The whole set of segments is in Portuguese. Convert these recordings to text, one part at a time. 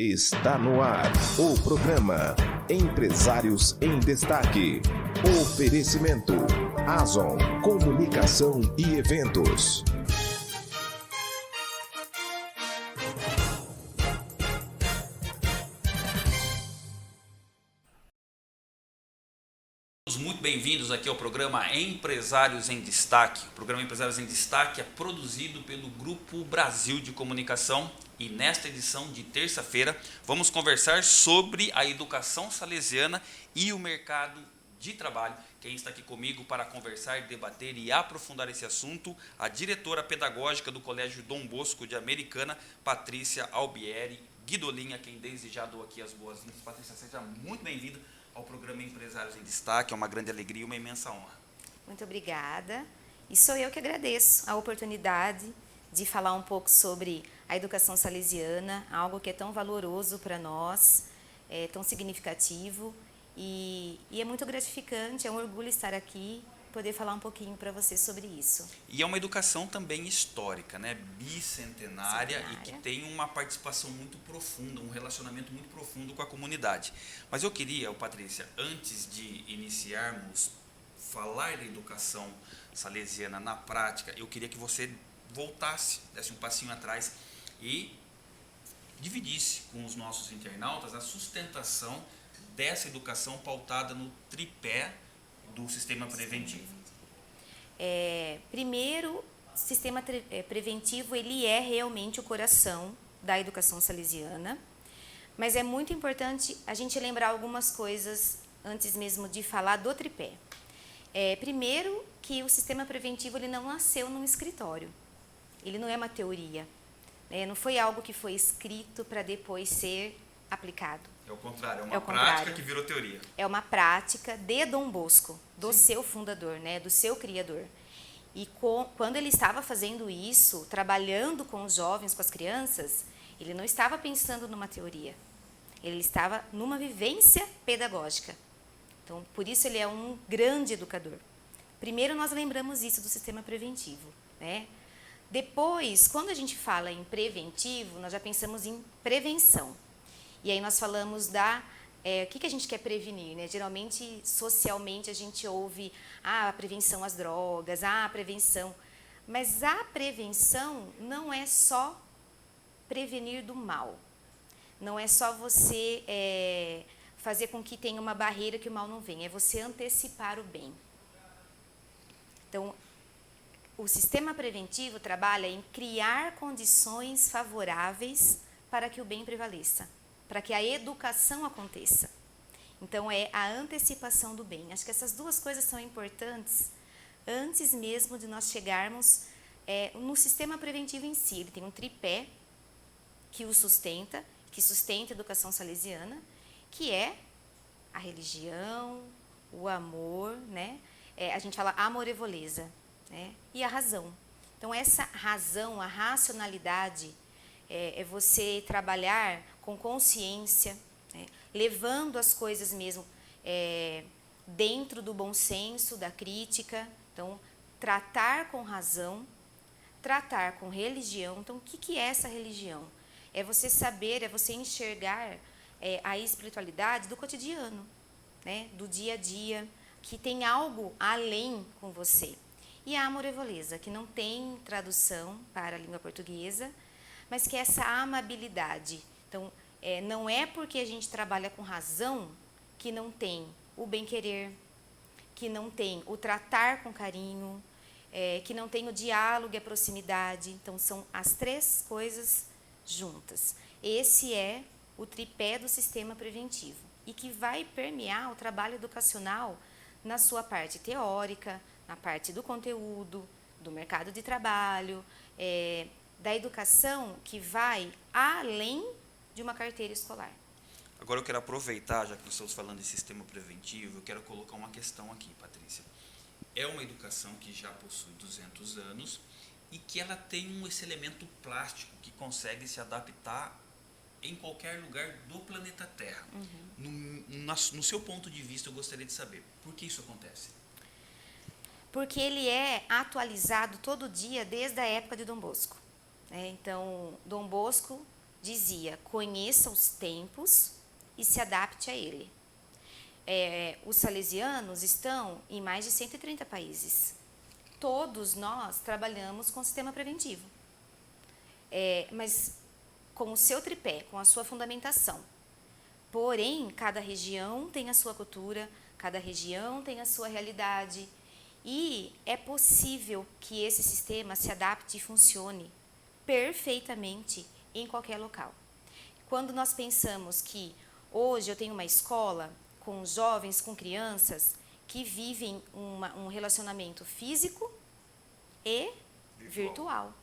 Está no ar o programa Empresários em Destaque. Oferecimento Azon Comunicação e Eventos. Muito bem-vindos aqui ao programa Empresários em Destaque. O programa Empresários em Destaque é produzido pelo Grupo Brasil de Comunicação e nesta edição de terça-feira vamos conversar sobre a educação salesiana e o mercado de trabalho. Quem está aqui comigo para conversar, debater e aprofundar esse assunto, a diretora pedagógica do Colégio Dom Bosco de Americana, Patrícia Albieri Guidolin, a quem desde já dou aqui as boas-vindas. Patrícia, seja muito bem-vinda ao programa Empresários em Destaque. É uma grande alegria e uma imensa honra. Muito obrigada. E sou eu que agradeço a oportunidade de falar um pouco sobre a educação salesiana, algo que é tão valoroso para nós, é tão significativo e é muito gratificante, é um orgulho estar aqui, poder falar um pouquinho para você sobre isso. E é uma educação também histórica, né? Bicentenária e que tem uma participação muito profunda, um relacionamento muito profundo com a comunidade. Mas eu queria, Patrícia, antes de iniciarmos falar da educação salesiana na prática, eu queria que você voltasse, desse um passinho atrás e dividisse com os nossos internautas a sustentação dessa educação pautada no tripé do sistema preventivo. Primeiro, o sistema preventivo ele é realmente o coração da educação salesiana, mas é muito importante a gente lembrar algumas coisas antes mesmo de falar do tripé. Primeiro, que o sistema preventivo ele não nasceu num escritório, ele não é uma teoria, não foi algo que foi escrito para depois ser aplicado. É o contrário, é uma prática que virou teoria. É uma prática de Dom Bosco, do seu fundador, do seu criador. E quando ele estava fazendo isso, trabalhando com os jovens, com as crianças, ele não estava pensando numa teoria. Ele estava numa vivência pedagógica. Então, por isso ele é um grande educador. Primeiro, nós lembramos isso do sistema preventivo, Depois, quando a gente fala em preventivo, nós já pensamos em prevenção. E aí nós falamos o que a gente quer prevenir, Geralmente, socialmente, a gente ouve a prevenção às drogas, a prevenção. Mas a prevenção não é só prevenir do mal. Não é só você fazer com que tenha uma barreira que o mal não venha. É você antecipar o bem. Então, o sistema preventivo trabalha em criar condições favoráveis para que o bem prevaleça, para que a educação aconteça. Então, é a antecipação do bem. Acho que essas duas coisas são importantes antes mesmo de nós chegarmos no sistema preventivo em si. Ele tem um tripé que o sustenta, que sustenta a educação salesiana, que é a religião, o amor, a gente fala amorevoleza, e a razão. Então, essa razão, a racionalidade, é você trabalhar com consciência, levando as coisas mesmo dentro do bom senso, da crítica. Então, tratar com razão, tratar com religião. Então, o que é essa religião? É você saber, é você enxergar a espiritualidade do cotidiano, do dia a dia, que tem algo além com você. E a amorevoleza, que não tem tradução para a língua portuguesa, mas que é essa amabilidade. Então, não é porque a gente trabalha com razão que não tem o bem-querer, que não tem o tratar com carinho, que não tem o diálogo e a proximidade. Então, são as três coisas juntas. Esse é o tripé do sistema preventivo e que vai permear o trabalho educacional na sua parte teórica, na parte do conteúdo, do mercado de trabalho, da educação que vai além de uma carteira escolar. Agora eu quero aproveitar, já que nós estamos falando de sistema preventivo, eu quero colocar uma questão aqui, Patrícia. É uma educação que já possui 200 anos e que ela tem esse elemento plástico que consegue se adaptar em qualquer lugar do planeta Terra. No seu ponto de vista, eu gostaria de saber por que isso acontece. Porque ele é atualizado todo dia desde a época de Dom Bosco. Então, Dom Bosco dizia: conheça os tempos e se adapte a ele. Os salesianos estão em mais de 130 países. Todos nós trabalhamos com sistema preventivo, mas com o seu tripé, com a sua fundamentação. Porém, cada região tem a sua cultura, cada região tem a sua realidade, e é possível que esse sistema se adapte e funcione perfeitamente em qualquer local. Quando nós pensamos que hoje eu tenho uma escola com jovens, com crianças que vivem um relacionamento físico e virtual.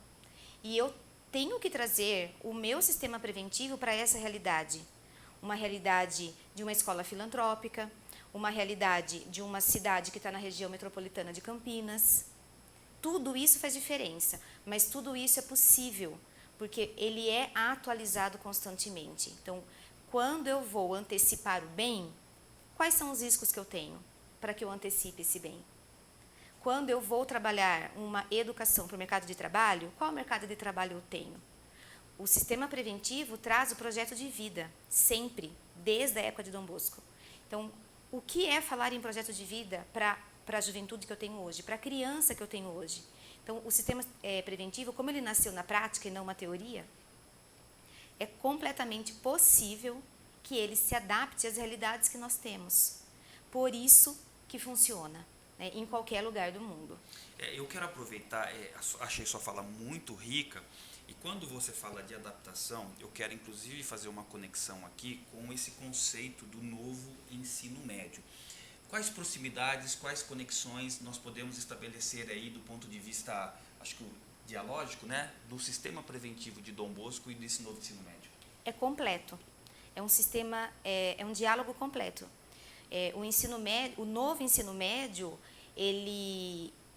E eu tenho que trazer o meu sistema preventivo para essa realidade. Uma realidade de uma escola filantrópica, uma realidade de uma cidade que está na região metropolitana de Campinas. Tudo isso faz diferença, mas tudo isso é possível, porque ele é atualizado constantemente. Então, quando eu vou antecipar o bem, quais são os riscos que eu tenho para que eu antecipe esse bem? Quando eu vou trabalhar uma educação para o mercado de trabalho, qual mercado de trabalho eu tenho? O sistema preventivo traz o projeto de vida, sempre, desde a época de Dom Bosco. Então, o que é falar em projeto de vida para a juventude que eu tenho hoje, para a criança que eu tenho hoje? Então, o sistema preventivo, como ele nasceu na prática e não uma teoria, é completamente possível que ele se adapte às realidades que nós temos. Por isso que funciona, né, em qualquer lugar do mundo. Eu quero aproveitar, achei sua fala muito rica, e quando você fala de adaptação, eu quero inclusive fazer uma conexão aqui com esse conceito do novo ensino médio. Quais proximidades, quais conexões nós podemos estabelecer aí do ponto de vista, acho que dialógico, né, do sistema preventivo de Dom Bosco e desse novo ensino médio? É completo. É um sistema, é um diálogo completo. O ensino médio, o novo ensino médio,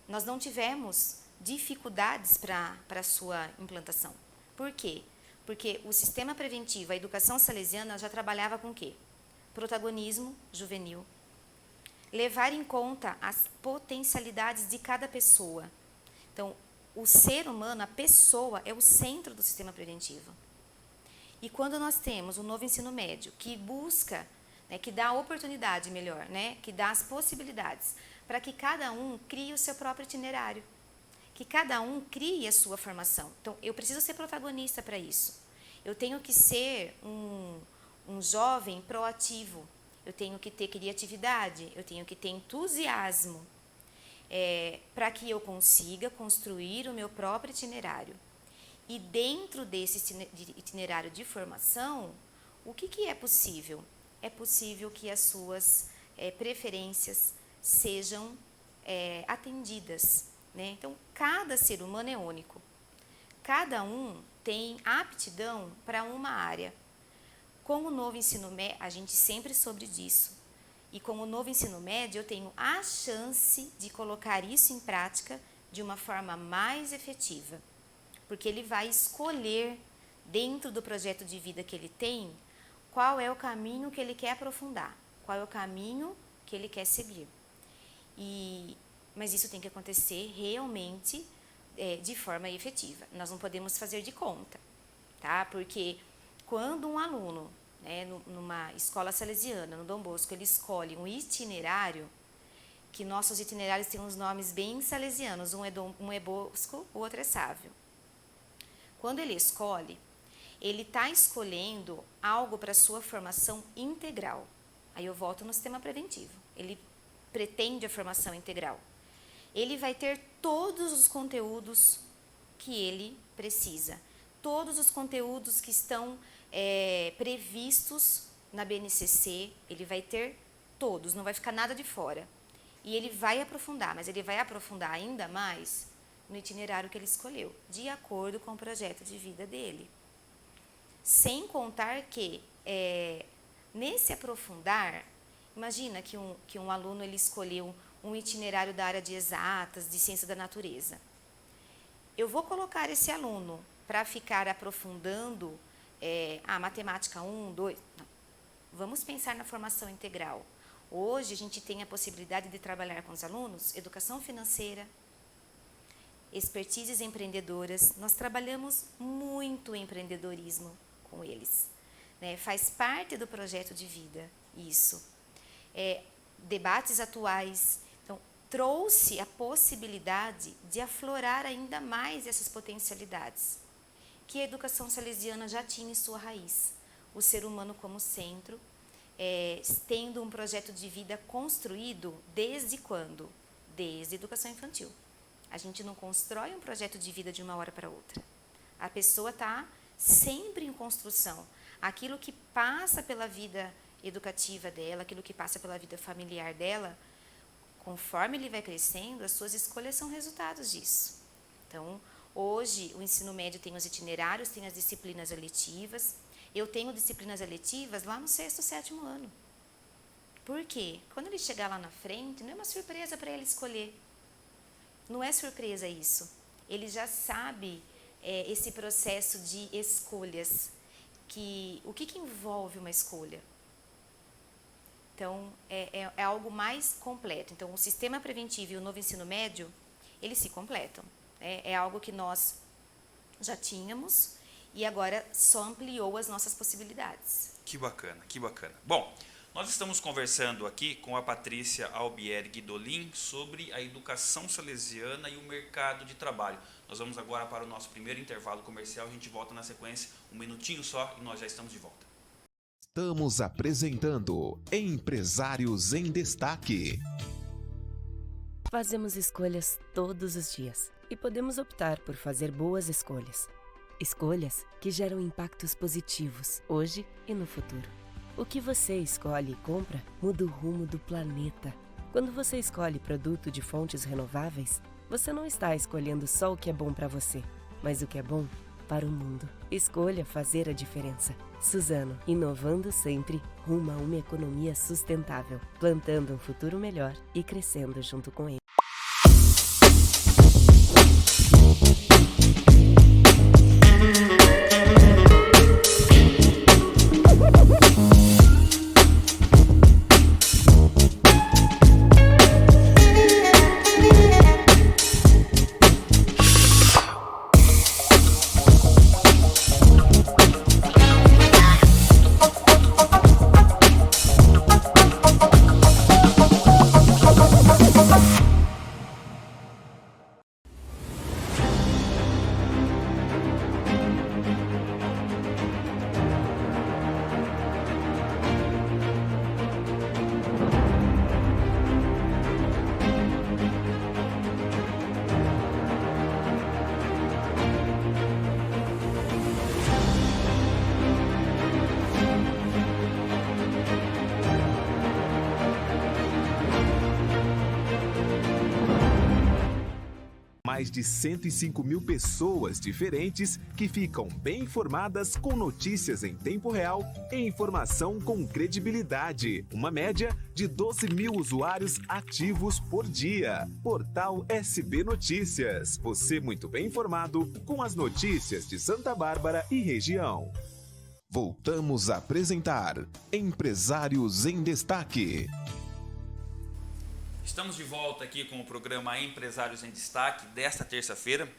nós não tivemos dificuldades para a sua implantação. Por quê? Porque o sistema preventivo, a educação salesiana já trabalhava com o quê? Protagonismo juvenil. Levar em conta as potencialidades de cada pessoa. Então, o ser humano, a pessoa, é o centro do sistema preventivo. E quando nós temos um novo ensino médio que busca, né, que dá a oportunidade melhor, né, que dá as possibilidades para que cada um crie o seu próprio itinerário, que cada um crie a sua formação. Então, eu preciso ser protagonista para isso. Eu tenho que ser um jovem proativo, eu tenho que ter criatividade, eu tenho que ter entusiasmo, para que eu consiga construir o meu próprio itinerário. E dentro desse itinerário de formação, o que é possível? É possível que as suas preferências sejam atendidas, né? Então, cada ser humano é único. Cada um tem aptidão para uma área. Com o novo ensino médio, a gente sempre soube disso. E com o novo ensino médio, eu tenho a chance de colocar isso em prática de uma forma mais efetiva. Porque ele vai escolher, dentro do projeto de vida que ele tem, qual é o caminho que ele quer aprofundar, qual é o caminho que ele quer seguir. Mas isso tem que acontecer realmente de forma efetiva. Nós não podemos fazer de conta, tá? Porque quando um aluno, né, numa escola salesiana, no Dom Bosco, ele escolhe um itinerário, que nossos itinerários têm uns nomes bem salesianos, um é Bosco, o outro é Sávio. Quando ele escolhe, ele está escolhendo algo para a sua formação integral. Aí eu volto no sistema preventivo. Ele pretende a formação integral. Ele vai ter todos os conteúdos que ele precisa. Todos os conteúdos que estão previstos na BNCC, ele vai ter todos, não vai ficar nada de fora. E ele vai aprofundar, mas ele vai aprofundar ainda mais no itinerário que ele escolheu, de acordo com o projeto de vida dele. Sem contar que, nesse aprofundar, imagina que um aluno ele escolheu um itinerário da área de exatas, de ciência da natureza. Eu vou colocar esse aluno para ficar aprofundando a matemática 1, 2... Não. Vamos pensar na formação integral. Hoje a gente tem a possibilidade de trabalhar com os alunos educação financeira, expertises empreendedoras. Nós trabalhamos muito empreendedorismo com eles. Né? Faz parte do projeto de vida isso. Debates atuais. Então, trouxe a possibilidade de aflorar ainda mais essas potencialidades que a educação salesiana já tinha em sua raiz. O ser humano como centro, tendo um projeto de vida construído desde quando? Desde a educação infantil. A gente não constrói um projeto de vida de uma hora para outra. A pessoa está sempre em construção. Aquilo que passa pela vida educativa dela, aquilo que passa pela vida familiar dela, conforme ele vai crescendo, as suas escolhas são resultados disso. Então, hoje, o ensino médio tem os itinerários, tem as disciplinas eletivas. Eu tenho disciplinas eletivas lá no 6º, 7º ano. Por quê? Quando ele chegar lá na frente, não é uma surpresa para ele escolher. Não é surpresa isso. Ele já sabe esse processo de escolhas. O que envolve uma escolha? Então, é algo mais completo. Então, o sistema preventivo e o novo ensino médio, eles se completam. É algo que nós já tínhamos e agora só ampliou as nossas possibilidades. Que bacana, que bacana. Bom, nós estamos conversando aqui com a Patrícia Albieri Guidolin sobre a educação salesiana e o mercado de trabalho. Nós vamos agora para o nosso primeiro intervalo comercial, a gente volta na sequência, um minutinho só e nós já estamos de volta. Estamos apresentando Empresários em Destaque. Fazemos escolhas todos os dias e podemos optar por fazer boas escolhas. Escolhas que geram impactos positivos hoje e no futuro. O que você escolhe e compra muda o rumo do planeta. Quando você escolhe produto de fontes renováveis, você não está escolhendo só o que é bom para você, mas o que é bom para o mundo. Escolha fazer a diferença. Suzano, inovando sempre rumo a uma economia sustentável, plantando um futuro melhor e crescendo junto com ele. Mais de 105 mil pessoas diferentes que ficam bem informadas com notícias em tempo real e informação com credibilidade. Uma média de 12 mil usuários ativos por dia. Portal SB Notícias. Você muito bem informado com as notícias de Santa Bárbara e região. Voltamos a apresentar Empresários em Destaque. Estamos de volta aqui com o programa Empresários em Destaque desta terça-feira,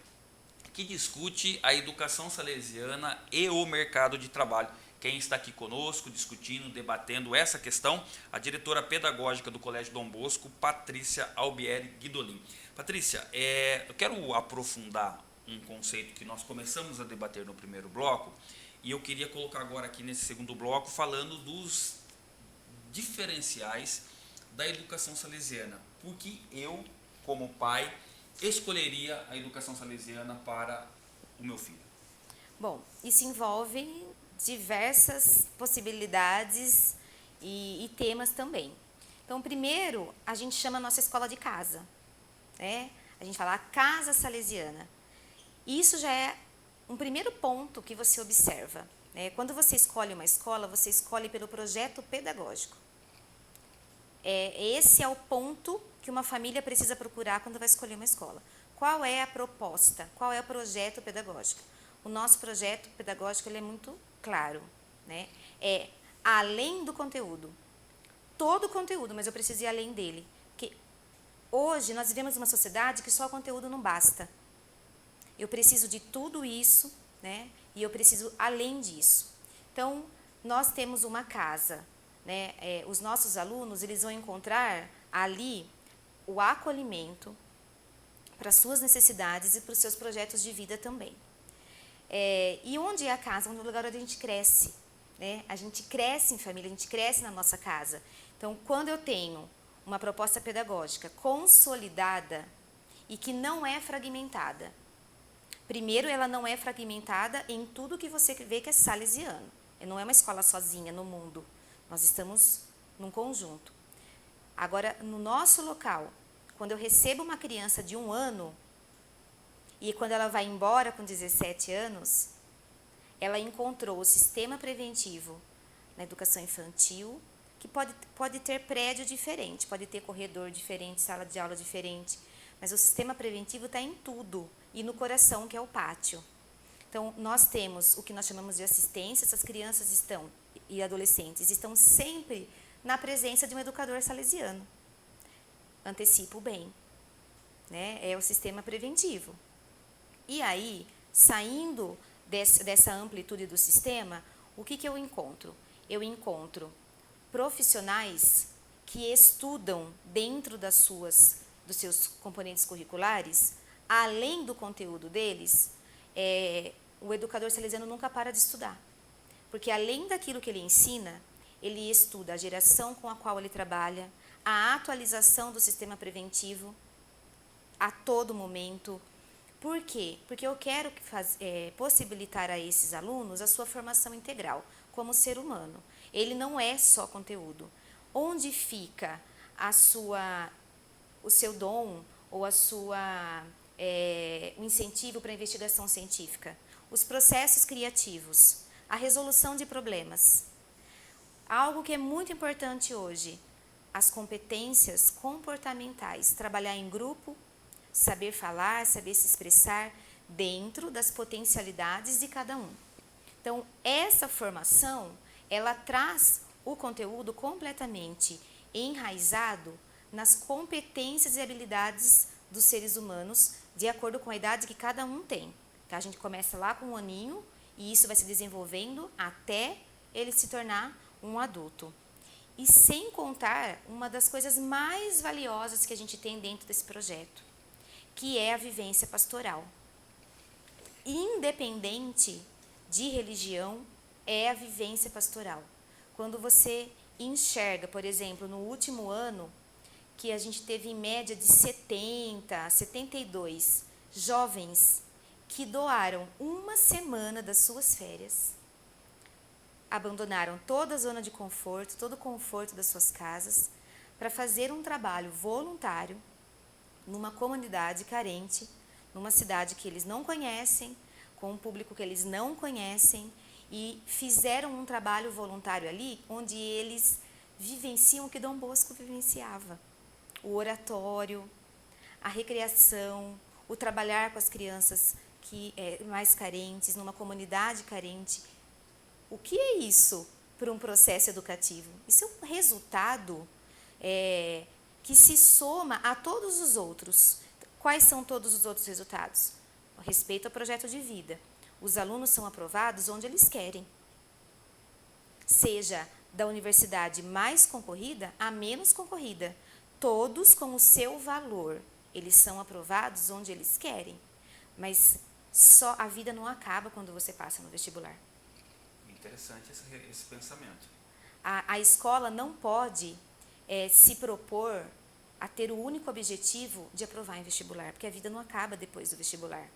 que discute a educação salesiana e o mercado de trabalho. Quem está aqui conosco, discutindo, debatendo essa questão, a diretora pedagógica do Colégio Dom Bosco, Patrícia Albieri Guidolin. Patrícia, eu quero aprofundar um conceito que nós começamos a debater no primeiro bloco, e eu queria colocar agora aqui nesse segundo bloco, falando dos diferenciais da educação salesiana. Porque eu, como pai, escolheria a educação salesiana para o meu filho? Bom, isso envolve diversas possibilidades e temas também. Então, primeiro, a gente chama a nossa escola de casa. Né? A gente fala a casa salesiana. Isso já é um primeiro ponto que você observa. Né? Quando você escolhe uma escola, você escolhe pelo projeto pedagógico. Esse é o ponto que uma família precisa procurar quando vai escolher uma escola. Qual é a proposta? Qual é o projeto pedagógico? O nosso projeto pedagógico ele é muito claro. Né? É além do conteúdo. Todo o conteúdo, mas eu preciso ir além dele. Porque hoje nós vivemos uma sociedade que só o conteúdo não basta. Eu preciso de tudo isso, né? E eu preciso além disso. Então, nós temos uma casa, né? Os nossos alunos, eles vão encontrar ali o acolhimento para as suas necessidades e para os seus projetos de vida também. E onde é a casa? Onde é o lugar onde a gente cresce, né? A gente cresce em família, a gente cresce na nossa casa. Então, quando eu tenho uma proposta pedagógica consolidada e que não é fragmentada, primeiro, ela não é fragmentada em tudo que você vê que é salesiano. Não é uma escola sozinha no mundo. Nós estamos num conjunto. Agora, no nosso local, quando eu recebo uma criança de 1 ano, e quando ela vai embora com 17 anos, ela encontrou o sistema preventivo na educação infantil, que pode ter prédio diferente, pode ter corredor diferente, sala de aula diferente, mas o sistema preventivo está em tudo, e no coração, que é o pátio. Então, nós temos o que nós chamamos de assistência, essas crianças e adolescentes estão sempre na presença de um educador salesiano. Antecipa o bem, né? É o sistema preventivo. E aí, saindo dessa amplitude do sistema, o que eu encontro? Eu encontro profissionais que estudam dentro dos seus componentes curriculares, além do conteúdo deles, o educador salesiano nunca para de estudar. Porque além daquilo que ele ensina, ele estuda a geração com a qual ele trabalha, a atualização do sistema preventivo a todo momento. Por quê? Porque eu quero possibilitar a esses alunos a sua formação integral como ser humano. Ele não é só conteúdo. Onde fica o seu dom ou o incentivo para a investigação científica? Os processos criativos, a resolução de problemas. Algo que é muito importante hoje, as competências comportamentais, trabalhar em grupo, saber falar, saber se expressar dentro das potencialidades de cada um. Então, essa formação, ela traz o conteúdo completamente enraizado nas competências e habilidades dos seres humanos, de acordo com a idade que cada um tem. A gente começa lá com 1 aninho e isso vai se desenvolvendo até ele se tornar um adulto. E sem contar uma das coisas mais valiosas que a gente tem dentro desse projeto, que é a vivência pastoral. Independente de religião, é a vivência pastoral. Quando você enxerga, por exemplo, no último ano, que a gente teve em média de 70, 72 jovens que doaram 1 semana das suas férias, abandonaram toda a zona de conforto, todo o conforto das suas casas, para fazer um trabalho voluntário numa comunidade carente, numa cidade que eles não conhecem, com um público que eles não conhecem, e fizeram um trabalho voluntário ali, onde eles vivenciam o que Dom Bosco vivenciava. O oratório, a recreação, o trabalhar com as crianças mais carentes, numa comunidade carente. O que é isso para um processo educativo? Isso é um resultado que se soma a todos os outros. Quais são todos os outros resultados? Respeito ao projeto de vida. Os alunos são aprovados onde eles querem. Seja da universidade mais concorrida a menos concorrida. Todos com o seu valor. Eles são aprovados onde eles querem. Mas só a vida não acaba quando você passa no vestibular. Interessante esse pensamento. A escola não pode se propor a ter o único objetivo de aprovar em vestibular, porque a vida não acaba depois do vestibular.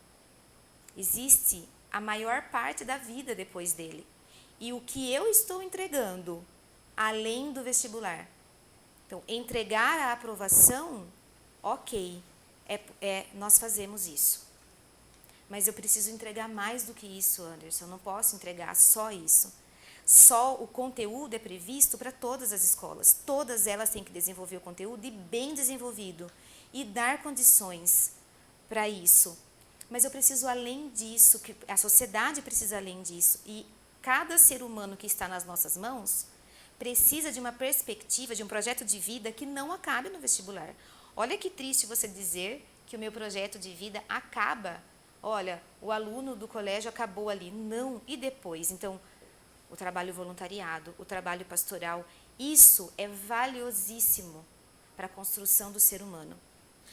Existe a maior parte da vida depois dele. E o que eu estou entregando além do vestibular? Então, entregar a aprovação, ok, nós fazemos isso. Mas eu preciso entregar mais do que isso, Anderson. Eu não posso entregar só isso. Só o conteúdo é previsto para todas as escolas. Todas elas têm que desenvolver o conteúdo e bem desenvolvido. E dar condições para isso. Mas eu preciso além disso, a sociedade precisa além disso. E cada ser humano que está nas nossas mãos precisa de uma perspectiva, de um projeto de vida que não acabe no vestibular. Olha que triste você dizer que o meu projeto de vida acaba. Olha, o aluno do colégio acabou ali. Não, e depois? Então, o trabalho voluntariado, o trabalho pastoral. Isso é valiosíssimo para a construção do ser humano,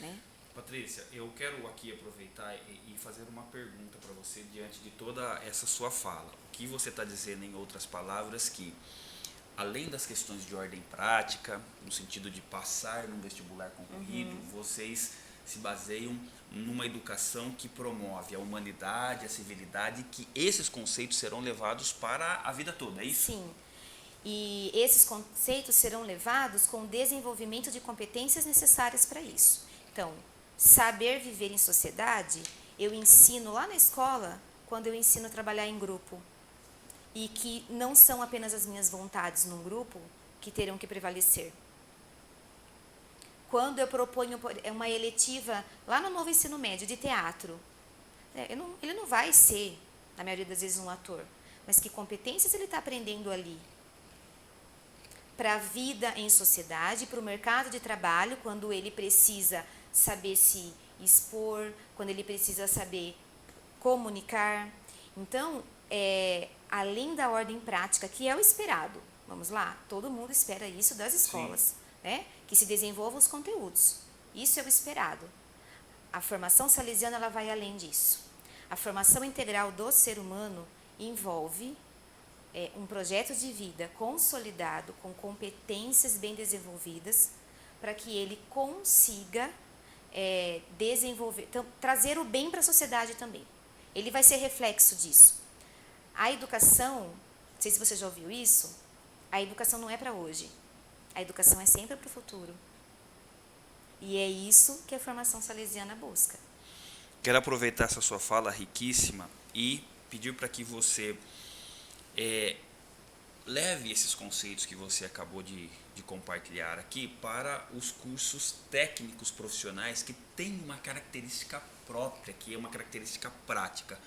né? Patrícia, eu quero aqui aproveitar e fazer uma pergunta para você diante de toda essa sua fala. O que você está dizendo, em outras palavras, que além das questões de ordem prática, no sentido de passar num vestibular concorrido, vocês se baseiam numa educação que promove a humanidade, a civilidade, que esses conceitos serão levados para a vida toda, é isso? Sim. E esses conceitos serão levados com o desenvolvimento de competências necessárias para isso. Então, saber viver em sociedade, eu ensino lá na escola, quando eu ensino a trabalhar em grupo. E que não são apenas as minhas vontades num grupo que terão que prevalecer. Quando eu proponho uma eletiva lá no novo ensino médio de teatro, ele não vai ser, na maioria das vezes, um ator, mas que competências ele está aprendendo ali para a vida em sociedade, para o mercado de trabalho, quando ele precisa saber se expor, quando ele precisa saber comunicar. Então, além da ordem prática, que é o esperado, vamos lá, todo mundo espera isso das escolas, né? Que se desenvolvam os conteúdos. Isso é o esperado. A formação salesiana ela vai além disso. A formação integral do ser humano envolve um projeto de vida consolidado, com competências bem desenvolvidas, para que ele consiga desenvolver, trazer o bem para a sociedade também. Ele vai ser reflexo disso. A educação, não sei se você já ouviu isso, a educação não é para hoje. A educação é sempre para o futuro. E é isso que a formação salesiana busca. Quero aproveitar essa sua fala riquíssima e pedir para que você leve esses conceitos que você acabou de compartilhar aqui para os cursos técnicos profissionais que têm uma característica própria, que é uma característica prática.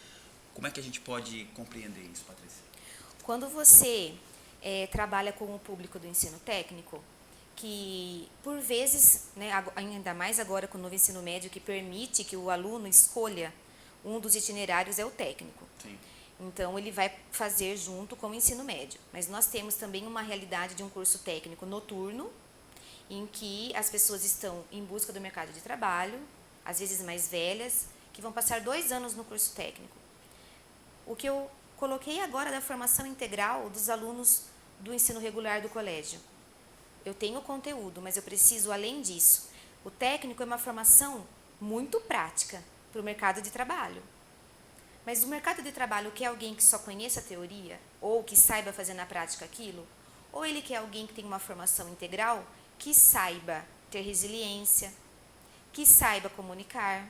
Como é que a gente pode compreender isso, Patrícia? Quando você trabalha com o público do ensino técnico, que por vezes, né, ainda mais agora com o novo ensino médio, que permite que o aluno escolha um dos itinerários é o técnico. Sim. Então, ele vai fazer junto com o ensino médio. Mas nós temos também uma realidade de um curso técnico noturno, em que as pessoas estão em busca do mercado de trabalho, às vezes mais velhas, que vão passar 2 anos no curso técnico. O que eu coloquei agora da formação integral dos alunos do ensino regular do colégio. Eu tenho conteúdo, mas eu preciso, além disso. O técnico é uma formação muito prática para o mercado de trabalho. Mas o mercado de trabalho quer alguém que só conheça a teoria, ou que saiba fazer na prática aquilo, ou ele quer alguém que tenha uma formação integral, que saiba ter resiliência, que saiba comunicar,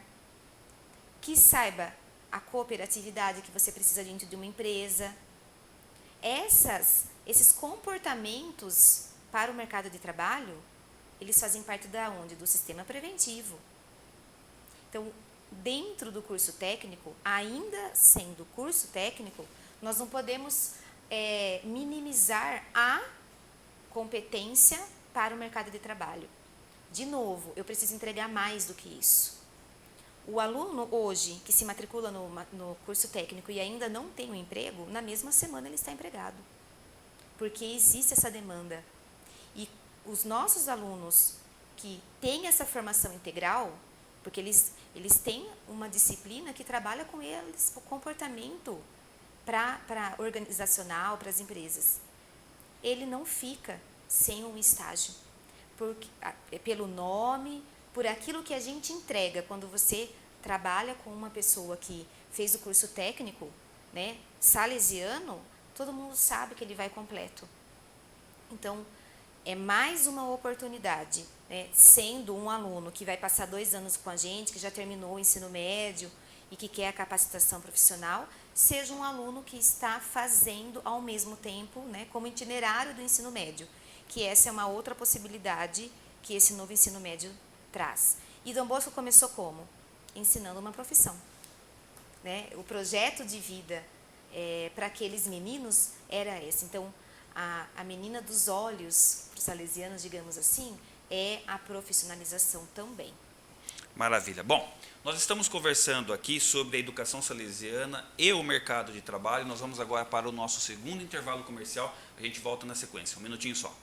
que saiba a cooperatividade que você precisa dentro de uma empresa. Esses comportamentos para o mercado de trabalho, eles fazem parte da onde? Do sistema preventivo. Então, dentro do curso técnico, ainda sendo curso técnico, nós não podemos minimizar a competência para o mercado de trabalho. De novo, eu preciso entregar mais do que isso. O aluno hoje que se matricula no curso técnico e ainda não tem um emprego, na mesma semana ele está empregado. Porque existe essa demanda. E os nossos alunos que têm essa formação integral, porque eles têm uma disciplina que trabalha com eles o comportamento para organizacional, para as empresas. Ele não fica sem um estágio, pelo nome, por aquilo que a gente entrega. Quando você trabalha com uma pessoa que fez o curso técnico, né, salesiano, todo mundo sabe que ele vai completo. Então, é mais uma oportunidade, né, sendo um aluno que vai passar 2 anos com a gente, que já terminou o ensino médio e que quer a capacitação profissional, seja um aluno que está fazendo ao mesmo tempo, né, como itinerário do ensino médio, que essa é uma outra possibilidade que esse novo ensino médio traz. E Dom Bosco começou como? Ensinando uma profissão. Né? O projeto de vida para aqueles meninos era esse. Então, a menina dos olhos, para os salesianos, digamos assim, é a profissionalização também. Maravilha. Bom, nós estamos conversando aqui sobre a educação salesiana e o mercado de trabalho. Nós vamos agora para o nosso segundo intervalo comercial. A gente volta na sequência. Um minutinho só.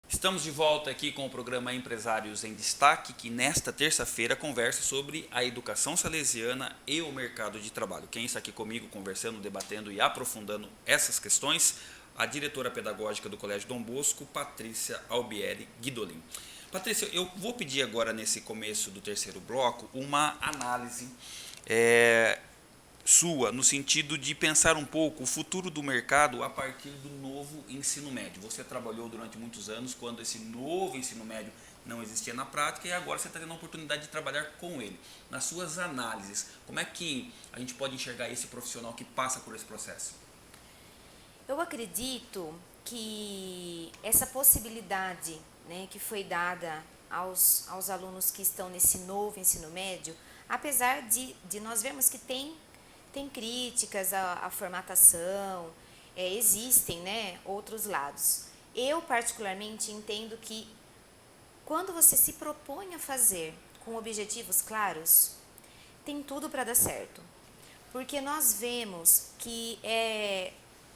Estamos de volta aqui com o programa Empresários em Destaque, que nesta terça-feira conversa sobre a educação salesiana e o mercado de trabalho. Quem está aqui comigo conversando, debatendo e aprofundando essas questões, a diretora pedagógica do Colégio Dom Bosco, Patrícia Albieri Guidolin. Patrícia, eu vou pedir agora, nesse começo do terceiro bloco, uma análise sua, no sentido de pensar um pouco o futuro do mercado a partir do novo ensino médio. Você trabalhou durante muitos anos quando esse novo ensino médio não existia na prática e agora você está tendo a oportunidade de trabalhar com ele. Nas suas análises, como é que a gente pode enxergar esse profissional que passa por esse processo? Eu acredito que essa possibilidade, né, que foi dada aos alunos que estão nesse novo ensino médio, apesar de nós vermos que tem críticas à formatação, existem, né, outros lados. Eu, particularmente, entendo que quando você se propõe a fazer com objetivos claros, tem tudo para dar certo. Porque nós vemos que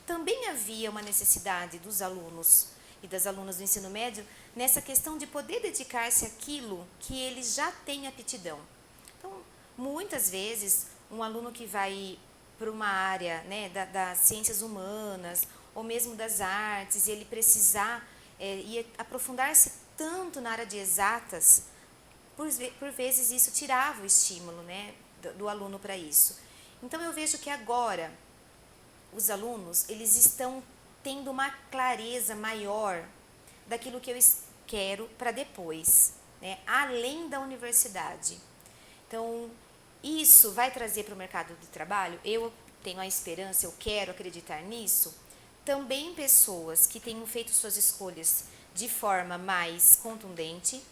também havia uma necessidade dos alunos e das alunas do ensino médio nessa questão de poder dedicar-se àquilo que eles já têm aptidão. Então, muitas vezes, um aluno que vai para uma área, né, das ciências humanas ou mesmo das artes, e ele precisar e aprofundar-se tanto na área de exatas, por vezes isso tirava o estímulo, né, do aluno para isso. Então eu vejo que agora os alunos, eles estão tendo uma clareza maior daquilo que eu quero para depois, né, além da universidade. Então, isso vai trazer para o mercado de trabalho, eu tenho a esperança, eu quero acreditar nisso, também pessoas que tenham feito suas escolhas de forma mais contundente,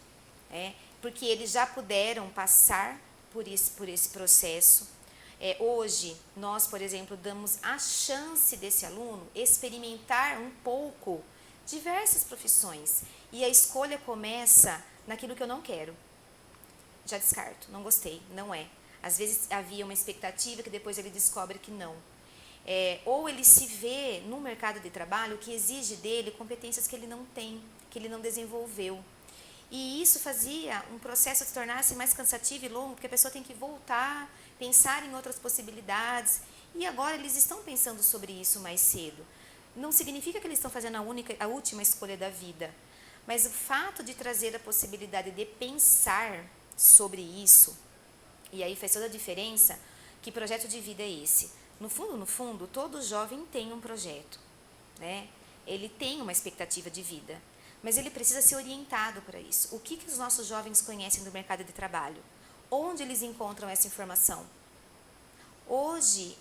porque eles já puderam passar por esse processo. Hoje, nós, por exemplo, damos a chance desse aluno experimentar um pouco diversas profissões, e a escolha começa naquilo que eu não quero. Já descarto, não gostei, não é. Às vezes havia uma expectativa que depois ele descobre que não. Ou ele se vê no mercado de trabalho que exige dele competências que ele não tem, que ele não desenvolveu. E isso fazia um processo se tornasse mais cansativo e longo, porque a pessoa tem que voltar, pensar em outras possibilidades. E agora eles estão pensando sobre isso mais cedo. Não significa que eles estão fazendo a última escolha da vida, mas o fato de trazer a possibilidade de pensar sobre isso, e aí faz toda a diferença. Que projeto de vida é esse? No fundo, todo jovem tem um projeto, né? Ele tem uma expectativa de vida, mas ele precisa ser orientado para isso. O que os nossos jovens conhecem do mercado de trabalho? Onde eles encontram essa informação? Hoje,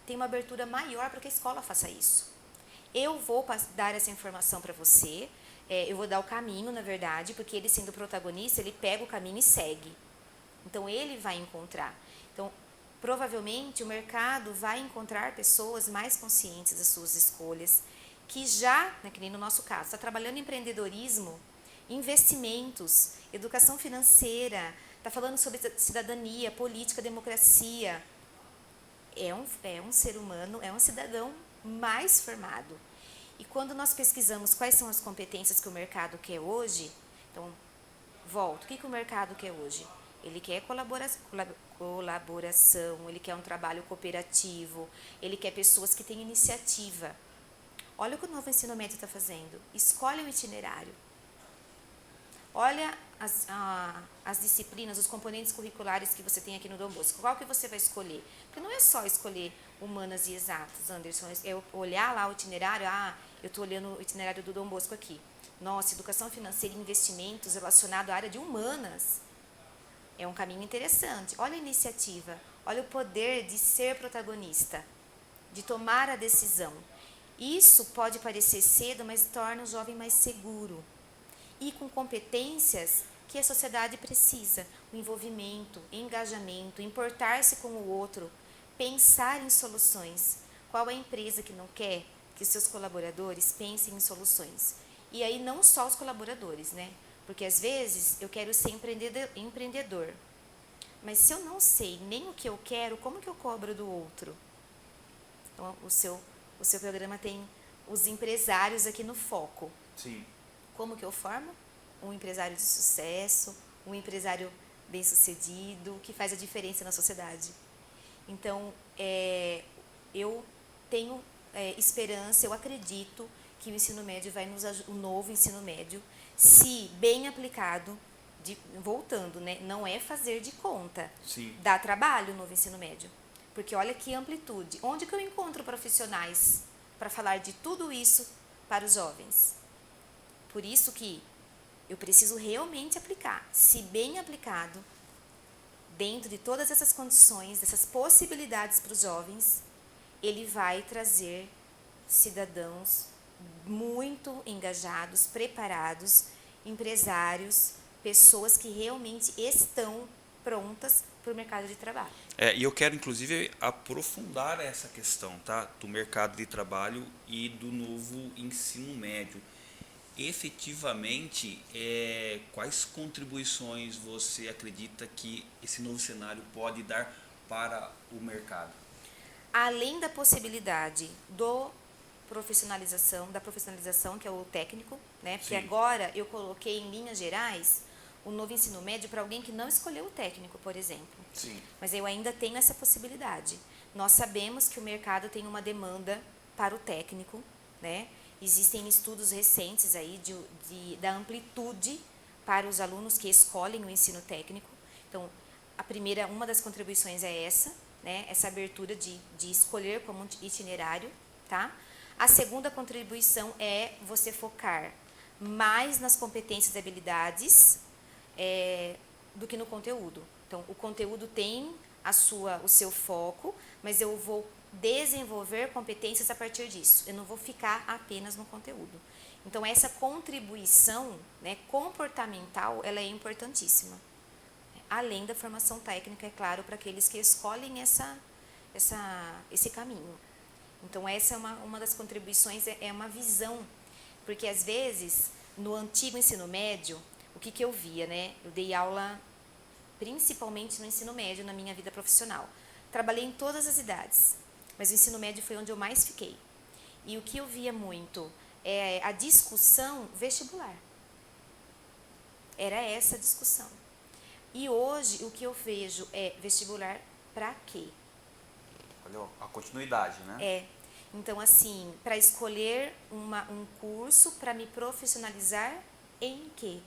tem uma abertura maior para que a escola faça isso. Eu vou dar essa informação para você, eu vou dar o caminho, na verdade, porque ele sendo protagonista, ele pega o caminho e segue. Então, ele vai encontrar. Então, provavelmente, o mercado vai encontrar pessoas mais conscientes das suas escolhas, que já, né, que nem no nosso caso, está trabalhando em empreendedorismo, investimentos, educação financeira, está falando sobre cidadania, política, democracia. É um ser humano, é um cidadão mais formado. E quando nós pesquisamos quais são as competências que o mercado quer hoje, então, volto, o que o mercado quer hoje? Ele quer colaboração, ele quer um trabalho cooperativo, ele quer pessoas que têm iniciativa. Olha o que o novo ensino médio está fazendo. Escolhe o itinerário. Olha as disciplinas, os componentes curriculares que você tem aqui no Dom Bosco. Qual que você vai escolher? Porque não é só escolher humanas e exatas, Anderson. É olhar lá o itinerário. Eu estou olhando o itinerário do Dom Bosco aqui. Nossa, educação financeira e investimentos relacionado à área de humanas. É um caminho interessante. Olha a iniciativa. Olha o poder de ser protagonista, de tomar a decisão. Isso pode parecer cedo, mas torna o jovem mais seguro. E com competências que a sociedade precisa. O envolvimento, engajamento, importar-se com o outro, pensar em soluções. Qual é a empresa que não quer que seus colaboradores pensem em soluções? E aí não só os colaboradores, né? Porque às vezes eu quero ser empreendedor. Mas se eu não sei nem o que eu quero, como que eu cobro do outro? Então, o seu programa tem os empresários aqui no foco. Sim. Como que eu formo? Um empresário de sucesso, um empresário bem-sucedido, que faz a diferença na sociedade. Então, eu tenho esperança, eu acredito que o ensino médio o novo ensino médio, se bem aplicado, voltando, né? Não é fazer de conta. Sim. Dá trabalho o novo ensino médio. Porque olha que amplitude. Onde que eu encontro profissionais para falar de tudo isso para os jovens? Por isso que eu preciso realmente aplicar. Se bem aplicado, dentro de todas essas condições, dessas possibilidades para os jovens, ele vai trazer cidadãos muito engajados, preparados, empresários, pessoas que realmente estão prontas para o mercado de trabalho. E eu quero, inclusive, aprofundar essa questão, tá? Do mercado de trabalho e do novo ensino médio. Efetivamente, quais contribuições você acredita que esse novo cenário pode dar para o mercado? Além da possibilidade da profissionalização, que é o técnico, né? Porque Sim. agora eu coloquei em linhas gerais o novo ensino médio para alguém que não escolheu o técnico, por exemplo. Sim. Mas eu ainda tenho essa possibilidade. Nós sabemos que o mercado tem uma demanda para o técnico, né? Existem estudos recentes aí da amplitude para os alunos que escolhem o ensino técnico. Então, uma das contribuições é essa, né? Essa abertura de escolher como itinerário, tá? A segunda contribuição é você focar mais nas competências e habilidades do que no conteúdo. Então, o conteúdo tem o seu foco, mas eu vou desenvolver competências a partir disso. Eu não vou ficar apenas no conteúdo. Então, essa contribuição, né, comportamental, ela é importantíssima. Além da formação técnica, é claro, para aqueles que escolhem esse caminho. Então, essa é uma das contribuições, é uma visão. Porque, às vezes, no antigo ensino médio, o que eu via, né? Eu dei aula principalmente no ensino médio, na minha vida profissional. Trabalhei em todas as idades, mas o ensino médio foi onde eu mais fiquei. E o que eu via muito é a discussão vestibular. Era essa a discussão. E hoje o que eu vejo é vestibular para quê? Olha a continuidade, né? Então, assim, para escolher um curso para me profissionalizar em quê?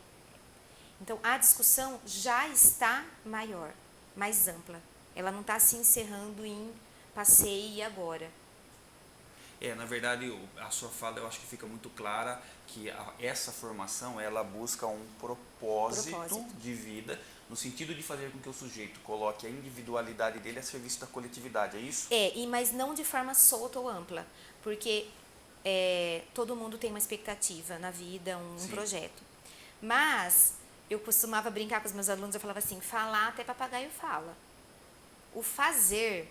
Então, a discussão já está maior, mais ampla. Ela não está se encerrando em passei e agora. Na verdade, a sua fala eu acho que fica muito clara que essa formação ela busca um propósito de vida, no sentido de fazer com que o sujeito coloque a individualidade dele a serviço da coletividade, é isso? Mas não de forma solta ou ampla, porque todo mundo tem uma expectativa na vida, um projeto. Mas eu costumava brincar com os meus alunos, eu falava assim, falar até papagaio fala. O fazer...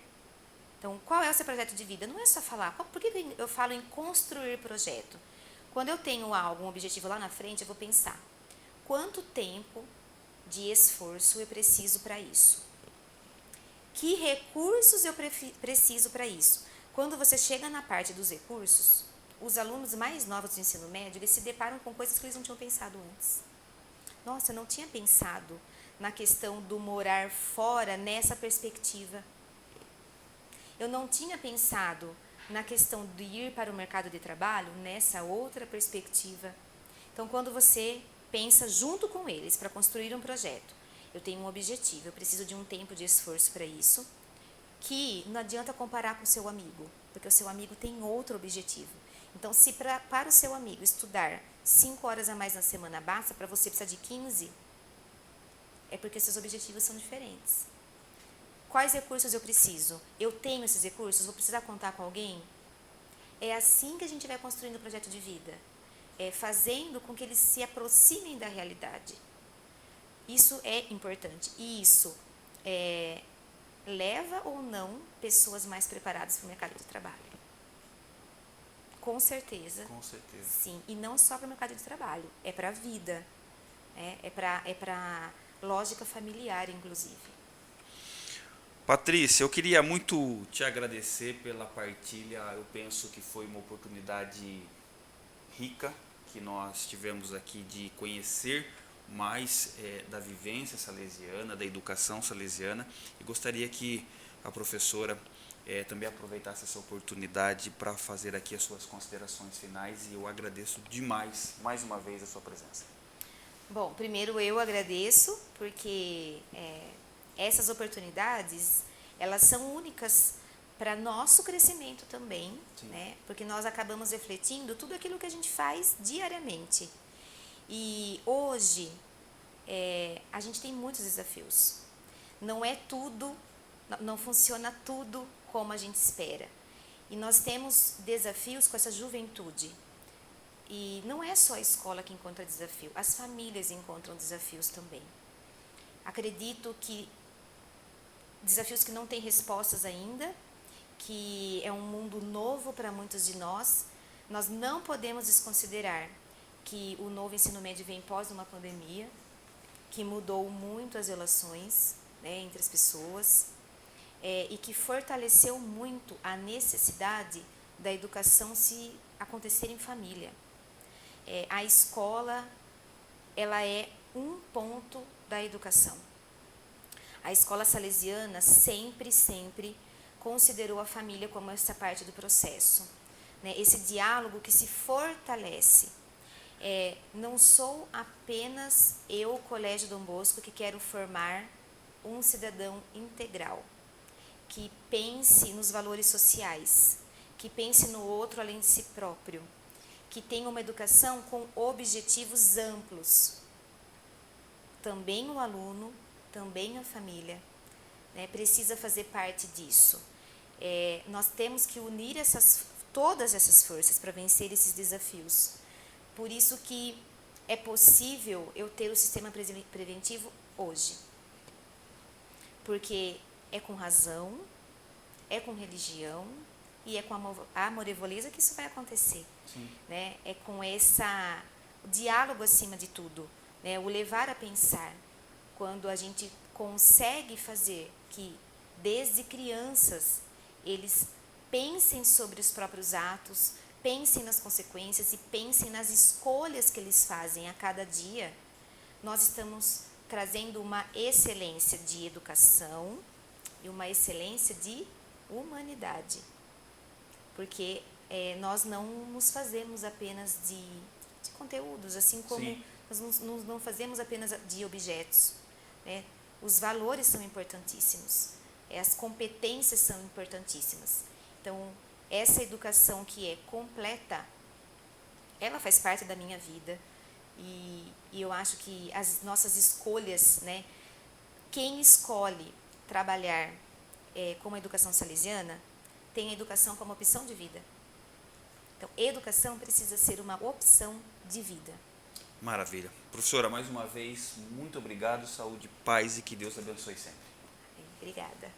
Então, qual é o seu projeto de vida? Não é só falar. Por que eu falo em construir projeto? Quando eu tenho um objetivo lá na frente, eu vou pensar, quanto tempo de esforço eu preciso para isso? Que recursos eu preciso para isso? Quando você chega na parte dos recursos, os alunos mais novos do ensino médio, eles se deparam com coisas que eles não tinham pensado antes. Nossa, eu não tinha pensado na questão do morar fora nessa perspectiva. Eu não tinha pensado na questão de ir para o mercado de trabalho nessa outra perspectiva. Então, quando você pensa junto com eles para construir um projeto, eu tenho um objetivo, eu preciso de um tempo de esforço para isso, que não adianta comparar com o seu amigo, porque o seu amigo tem outro objetivo. Então, se para o seu amigo estudar 5 horas a mais na semana basta, para você precisar de 15, é porque seus objetivos são diferentes. Quais recursos eu preciso? Eu tenho esses recursos? Vou precisar contar com alguém? É assim que a gente vai construindo o projeto de vida. Fazendo com que eles se aproximem da realidade. Isso é importante. E isso leva ou não pessoas mais preparadas para o mercado de trabalho? Com certeza. Com certeza. Sim. E não só para o mercado de trabalho. É para a vida. É para a lógica familiar, inclusive. Patrícia, eu queria muito te agradecer pela partilha. Eu penso que foi uma oportunidade rica que nós tivemos aqui de conhecer mais da vivência salesiana, da educação salesiana. E gostaria que a professora também aproveitasse essa oportunidade para fazer aqui as suas considerações finais. E eu agradeço demais, mais uma vez, a sua presença. Bom, primeiro eu agradeço, porque essas oportunidades, elas são únicas para nosso crescimento também, né? Porque nós acabamos refletindo tudo aquilo que a gente faz diariamente. E hoje, a gente tem muitos desafios. Não é tudo, não funciona tudo como a gente espera. E nós temos desafios com essa juventude. E não é só a escola que encontra desafio, as famílias encontram desafios também. Acredito que desafios que não têm respostas ainda, que é um mundo novo para muitos de nós. Nós não podemos desconsiderar que o novo ensino médio vem pós uma pandemia, que mudou muito as relações, né, entre as pessoas, e que fortaleceu muito a necessidade da educação se acontecer em família. A escola, ela é um ponto da educação. A escola salesiana sempre considerou a família como essa parte do processo, né? Esse diálogo que se fortalece. Não sou apenas eu, Colégio Dom Bosco, que quero formar um cidadão integral, que pense nos valores sociais, que pense no outro além de si próprio, que tenha uma educação com objetivos amplos. Também o aluno, também a família, né, precisa fazer parte disso. Nós temos que unir todas essas forças para vencer esses desafios. Por isso que é possível eu ter o sistema preventivo hoje. Porque é com razão, é com religião e é com amor e beleza que isso vai acontecer. Né? É com o diálogo acima de tudo, né? O levar a pensar. Quando a gente consegue fazer que, desde crianças, eles pensem sobre os próprios atos, pensem nas consequências e pensem nas escolhas que eles fazem a cada dia, nós estamos trazendo uma excelência de educação e uma excelência de humanidade. Porque nós não nos fazemos apenas de conteúdos, assim como Sim. nós não fazemos apenas de objetos, né? Os valores são importantíssimos, as competências são importantíssimas. Então, essa educação que é completa, ela faz parte da minha vida e eu acho que as nossas escolhas, né? Quem escolhe trabalhar com a educação salesiana tem a educação como opção de vida. Então, educação precisa ser uma opção de vida. Maravilha. Professora, mais uma vez, muito obrigado, saúde, paz e que Deus abençoe sempre. Obrigada.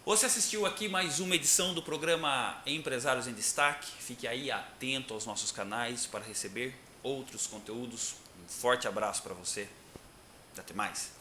Você assistiu aqui mais uma edição do programa Empresários em Destaque. Fique aí atento aos nossos canais para receber outros conteúdos. Um forte abraço para você. Até mais.